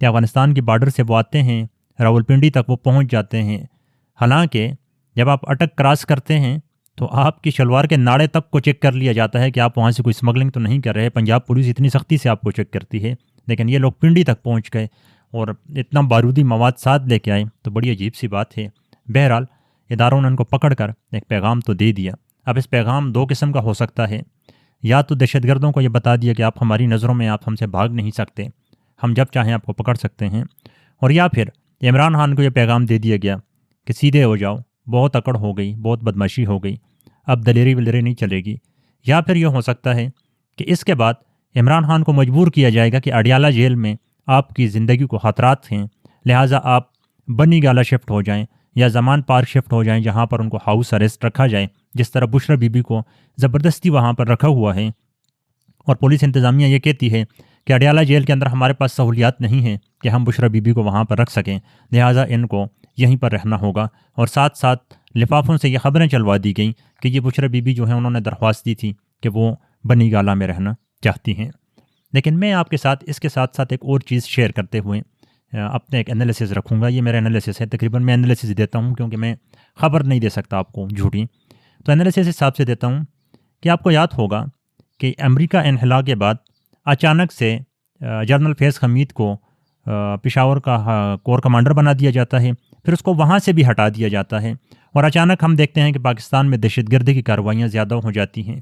کہ افغانستان کی بارڈر سے وہ آتے ہیں، راولپنڈی تک وہ پہنچ جاتے ہیں۔ حالانکہ جب آپ اٹک کراس کرتے ہیں تو آپ کی شلوار کے ناڑے تک کو چیک کر لیا جاتا ہے کہ آپ وہاں سے کوئی اسمگلنگ تو نہیں کر رہے۔ پنجاب پولیس اتنی سختی سے آپ کو چیک کرتی ہے، لیکن یہ لوگ پنڈی تک پہنچ گئے اور اتنا بارودی مواد ساتھ لے کے آئے، تو بڑی عجیب سی بات ہے۔ بہرحال اداروں نے ان کو پکڑ کر ایک پیغام تو دے دیا۔ اب اس پیغام دو قسم کا ہو سکتا ہے، یا تو دہشت گردوں کو یہ بتا دیا کہ آپ ہماری نظروں میں، آپ ہم سے بھاگ نہیں سکتے، ہم جب چاہیں آپ کو پکڑ سکتے ہیں، اور یا پھر عمران خان کو یہ پیغام دے دیا گیا کہ سیدھے ہو جاؤ، بہت اکڑ ہو گئی، بہت بدماشی ہو گئی، اب دلیری ولری نہیں چلے گی۔ یا پھر یہ ہو سکتا ہے کہ اس کے بعد عمران خان کو مجبور کیا جائے گا کہ اڈیالہ جیل میں آپ کی زندگی کو خطرات ہیں، لہٰذا آپ بنی گالہ شفٹ ہو جائیں یا زمان پارک شفٹ ہو جائیں، جہاں پر ان کو ہاؤس اریسٹ رکھا جائے، جس طرح بشرا بی بی کو زبردستی وہاں پر رکھا ہوا ہے۔ اور پولیس انتظامیہ یہ کہتی ہے کہ اڈیالہ جیل کے اندر ہمارے پاس سہولیات نہیں ہیں کہ ہم بشرا بی بی کو وہاں پر رکھ سکیں، لہٰذا ان کو یہیں پر رہنا ہوگا۔ اور ساتھ ساتھ لفافوں سے یہ خبریں چلوا دی گئیں کہ یہ بشرا بی بی جو ہیں انہوں نے درخواست دی تھی کہ وہ بنی گالہ میں رہنا چاہتی ہیں۔ لیکن میں آپ کے ساتھ اس کے ساتھ ساتھ ایک اور چیز شیئر کرتے ہوئے اپنے ایک انالیسز رکھوں گا۔ یہ میرا انالیسز ہے، تقریباً میں انالیسز دیتا ہوں کیونکہ میں خبر نہیں دے سکتا آپ کو جھوٹی، تو انالیسز اس حساب سے دیتا ہوں کہ آپ کو یاد ہوگا کہ امریکہ انخلا کے بعد اچانک سے جنرل فیض حمید کو پشاور کا کور کمانڈر بنا دیا جاتا ہے، پھر اس کو وہاں سے بھی ہٹا دیا جاتا ہے، اور اچانک ہم دیکھتے ہیں کہ پاکستان میں دہشت گردی کی کارروائیاں زیادہ ہو جاتی ہیں،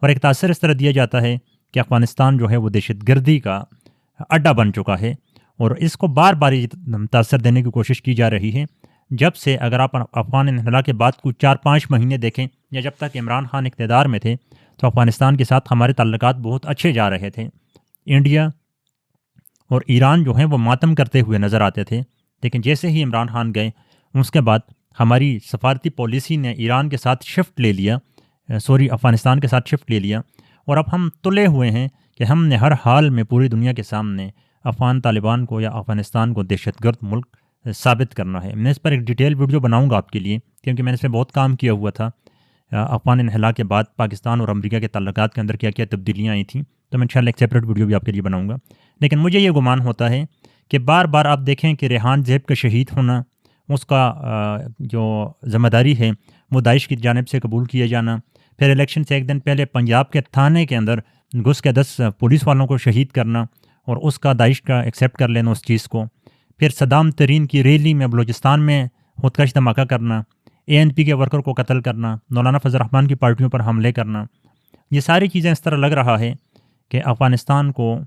اور ایک تاثر اس طرح دیا جاتا ہے کہ افغانستان جو ہے وہ دہشت گردی کا اڈا بن چکا ہے، اور اس کو بار بار تاثر دینے کی کوشش کی جا رہی ہے۔ جب سے اگر آپ افغان انخلا کے بعد کچھ 4-5 مہینے دیکھیں، یا جب تک عمران خان اقتدار میں تھے، تو افغانستان کے ساتھ ہمارے تعلقات بہت اچھے جا رہے تھے۔ انڈیا اور ایران جو ہیں وہ ماتم کرتے ہوئے نظر آتے تھے، لیکن جیسے ہی عمران خان گئے اس کے بعد ہماری سفارتی پالیسی نے ایران کے ساتھ شفٹ لے لیا، افغانستان کے ساتھ شفٹ لے لیا، اور اب ہم تلے ہوئے ہیں کہ ہم نے ہر حال میں پوری دنیا کے سامنے افغان طالبان کو یا افغانستان کو دہشت گرد ملک ثابت کرنا ہے۔ میں اس پر ایک ڈیٹیل ویڈیو بناؤں گا آپ کے لیے، کیونکہ میں نے اس پہ بہت کام کیا ہوا تھا۔ افغان انخلا کے بعد پاکستان اور امریکہ کے تعلقات کے اندر کیا کیا تبدیلیاں آئی تھیں، تو میں انشاءاللہ ایک سیپریٹ ویڈیو بھی آپ کے لیے بناؤں گا۔ لیکن مجھے یہ گمان ہوتا ہے کہ بار بار آپ دیکھیں کہ ریحان زیب کا شہید ہونا، اس کا جو ذمہ داری ہے وہ داعش کی جانب سے قبول کیا جانا، پھر الیکشن سے ایک دن پہلے پنجاب کے تھانے کے اندر گھس کے 10 پولیس والوں کو شہید کرنا، اور اس کا داعش کا ایکسیپٹ کر لینا اس چیز کو، پھر صدام ترین کی ریلی میں بلوچستان میں خودکش دھماکہ کرنا، ANP کے ورکر کو قتل کرنا، مولانا فضل الرحمان کی پارٹیوں پر حملے کرنا، یہ ساری چیزیں اس طرح لگ رہا ہے کہ افغانستان کو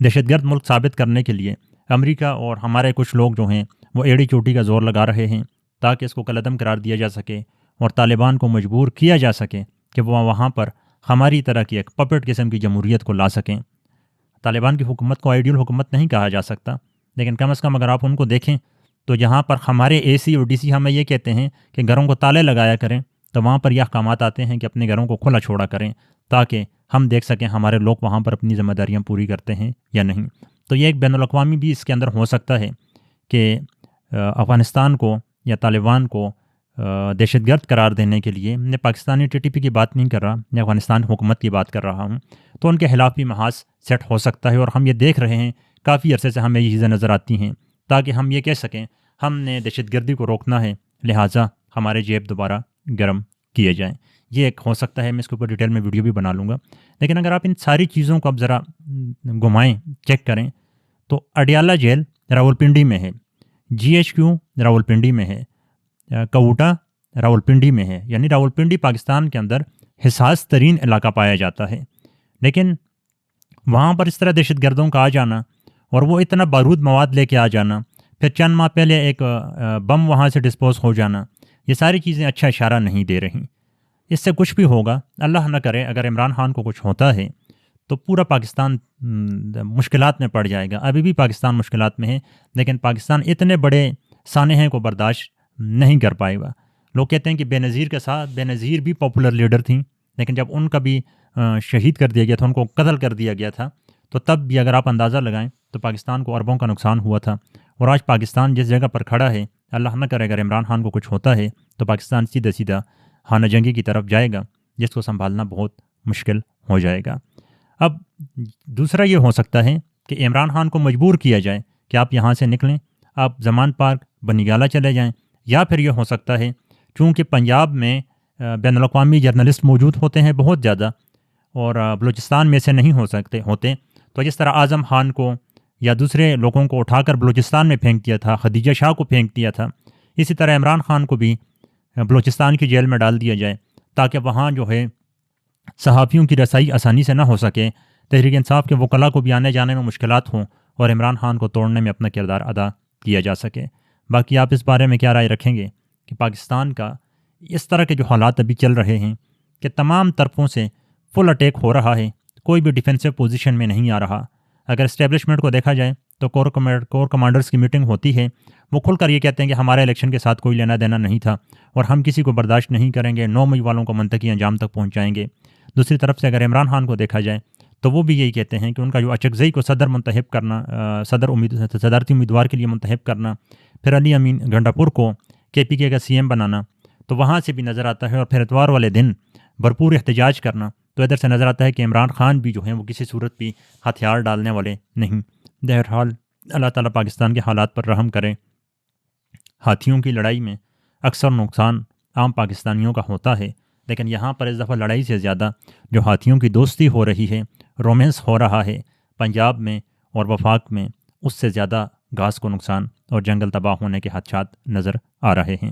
دہشت گرد ملک ثابت کرنے کے لیے امریکہ اور ہمارے کچھ لوگ جو ہیں وہ ایڑی چوٹی کا زور لگا رہے ہیں، تاکہ اس کو کالعدم قرار دیا جا سکے اور طالبان کو مجبور کیا جا سکے کہ وہ وہاں پر ہماری طرح کی ایک پپٹ قسم کی جمہوریت کو لا سکیں۔ طالبان کی حکومت کو آئیڈیل حکومت نہیں کہا جا سکتا، لیکن کم از کم اگر آپ ان کو دیکھیں تو جہاں پر ہمارے AC اور DC ہمیں یہ کہتے ہیں کہ گھروں کو تالے لگایا کریں، تو وہاں پر یہ احکامات آتے ہیں کہ اپنے گھروں کو کھلا چھوڑا کریں، تاکہ ہم دیکھ سکیں ہمارے لوگ وہاں پر اپنی ذمہ داریاں پوری کرتے ہیں یا نہیں۔ تو یہ ایک بین الاقوامی بھی اس کے اندر ہو سکتا ہے کہ افغانستان کو یا طالبان کو دہشت گرد قرار دینے کے لیے، میں پاکستانی TTP کی بات نہیں کر رہا، میں افغانستان حکومت کی بات کر رہا ہوں، تو ان کے خلاف بھی محاذ سیٹ ہو سکتا ہے، اور ہم یہ دیکھ رہے ہیں کافی عرصے سے ہمیں یہ چیزیں نظر آتی ہیں، تاکہ ہم یہ کہہ سکیں ہم نے دہشت گردی کو روکنا ہے، لہٰذا ہمارے جیب دوبارہ گرم کیے جائیں۔ یہ ایک ہو سکتا ہے، میں اس کے اوپر ڈیٹیل میں ویڈیو بھی بنا لوں گا۔ لیکن اگر آپ ان ساری چیزوں کو اب ذرا گھمائیں، چیک کریں، تو اڈیالہ جیل راولپنڈی میں ہے، GHQ راولپنڈی میں ہے، کوٹا راولپنڈی میں ہے، یعنی راولپنڈی پاکستان کے اندر حساس ترین علاقہ پایا جاتا ہے، لیکن وہاں پر اس طرح دہشت گردوں کا آ جانا اور وہ اتنا بارود مواد لے کے آ جانا، پھر چند ماہ پہلے ایک بم وہاں سے ڈسپوز ہو جانا، یہ ساری چیزیں اچھا اشارہ نہیں دے رہی۔ اس سے کچھ بھی ہوگا، اللہ نہ کرے اگر عمران خان کو کچھ ہوتا ہے تو پورا پاکستان مشکلات میں پڑ جائے گا۔ ابھی بھی پاکستان مشکلات میں ہے، لیکن پاکستان اتنے بڑے سانحے کو برداشت نہیں کر پائے گا۔ لوگ کہتے ہیں کہ بے نظیر کے ساتھ، بے نظیر بھی پاپولر لیڈر تھیں، لیکن جب ان کا بھی شہید کر دیا گیا تھا، ان کو قتل کر دیا گیا تھا، تو تب بھی اگر آپ اندازہ لگائیں تو پاکستان کو اربوں کا نقصان ہوا تھا، اور آج پاکستان جس جگہ پر کھڑا ہے، اللہ نہ کرے اگر عمران خان کو کچھ ہوتا ہے تو پاکستان سیدھا سیدھا خانہ جنگی کی طرف جائے گا، جس کو سنبھالنا بہت مشکل ہو جائے گا۔ اب دوسرا یہ ہو سکتا ہے کہ عمران خان کو مجبور کیا جائے کہ آپ یہاں سے نکلیں، آپ زمان پارک بنی گالہ چلے جائیں، یا پھر یہ ہو سکتا ہے چونکہ پنجاب میں بین الاقوامی جرنلسٹ موجود ہوتے ہیں بہت زیادہ، اور بلوچستان میں سے نہیں ہوتے، تو جس طرح اعظم خان کو یا دوسرے لوگوں کو اٹھا کر بلوچستان میں پھینک دیا تھا، خدیجہ شاہ کو پھینک دیا تھا، اسی طرح عمران خان کو بھی بلوچستان کی جیل میں ڈال دیا جائے تاکہ وہاں جو ہے صحافیوں کی رسائی آسانی سے نہ ہو سکے، تحریک انصاف کے وکلاء کو بھی آنے جانے میں مشکلات ہوں اور عمران خان کو توڑنے میں اپنا کردار ادا کیا جا سکے۔ باقی آپ اس بارے میں کیا رائے رکھیں گے کہ پاکستان کا اس طرح کے جو حالات ابھی چل رہے ہیں کہ تمام طرفوں سے فل اٹیک ہو رہا ہے، کوئی بھی ڈیفینسو پوزیشن میں نہیں آ رہا؟ اگر اسٹیبلشمنٹ کو دیکھا جائے تو کور کمانڈرز کی میٹنگ ہوتی ہے، وہ کھل کر یہ کہتے ہیں کہ ہمارے الیکشن کے ساتھ کوئی لینا دینا نہیں تھا اور ہم کسی کو برداشت نہیں کریں گے، 9 مئی والوں کو منطقی انجام تک پہنچائیں گے۔ دوسری طرف سے اگر عمران خان کو دیکھا جائے تو وہ بھی یہی کہتے ہیں کہ ان کا جو اچکزئی کو صدر منتخب کرنا، صدارتی امیدوار کے لیے منتخب کرنا، پھر علی امین گنڈا پور کو KPK کا CM بنانا، تو وہاں سے بھی نظر آتا ہے، اور پھر اتوار والے دن بھرپور احتجاج کرنا، تو ادھر سے نظر آتا ہے کہ عمران خان بھی جو ہیں وہ کسی صورت بھی ہتھیار ڈالنے والے نہیں۔ بہرحال اللہ تعالیٰ پاکستان کے حالات پر رحم کرے۔ ہاتھیوں کی لڑائی میں اکثر نقصان عام پاکستانیوں کا ہوتا ہے، لیکن یہاں پر اس دفعہ لڑائی سے زیادہ جو ہاتھیوں کی دوستی ہو رہی ہے، رومینس ہو رہا ہے پنجاب میں اور وفاق میں، اس سے زیادہ گھاس کو نقصان اور جنگل تباہ ہونے کے خدشات نظر آ رہے ہیں۔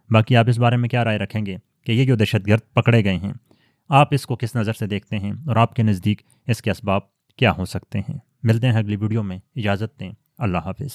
باقی آپ اس بارے میں کیا رائے رکھیں گے کہ یہ جو دہشت گرد پکڑے گئے ہیں، آپ اس کو کس نظر سے دیکھتے ہیں اور آپ کے نزدیک اس کے اسباب کیا ہو سکتے ہیں؟ ملتے ہیں اگلی ویڈیو میں، اجازت دیں، اللہ حافظ۔